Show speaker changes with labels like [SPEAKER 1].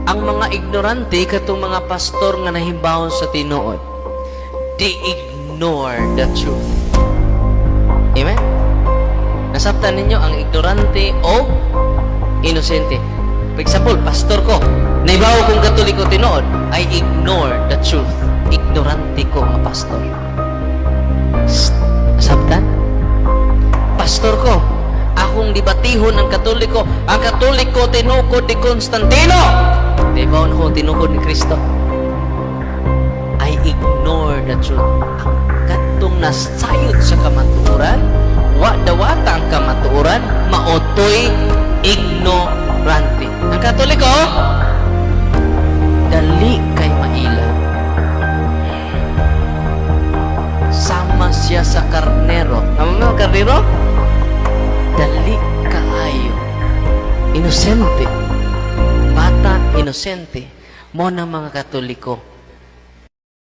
[SPEAKER 1] ang mga ignorante katong mga pastor nga nahimbawon sa tinuod, they ignore the truth. Amen? Nasabtan ninyo ang ignorante o inosente. For example, pastor ko, naibaw kong Katoliko tinuod, I ignore the truth. Ignorante ko nga pastor. Nasabtan? Pastor ko, akong dibatihon ang Katoliko. Ang Katoliko tinukod ni Constantino. Naibaw na ko tinukod ni Kristo. I ignore the truth. Ang katong nasayod sa kamatuoran, wadawata ang kamatuoran, maotoy ignorante. Ang Katoliko, dali kay maila. Sama siya sa karnero. Ano mo karnero? Dali kaayo. Inosente. Bata, inosente. Mo na mga Katoliko.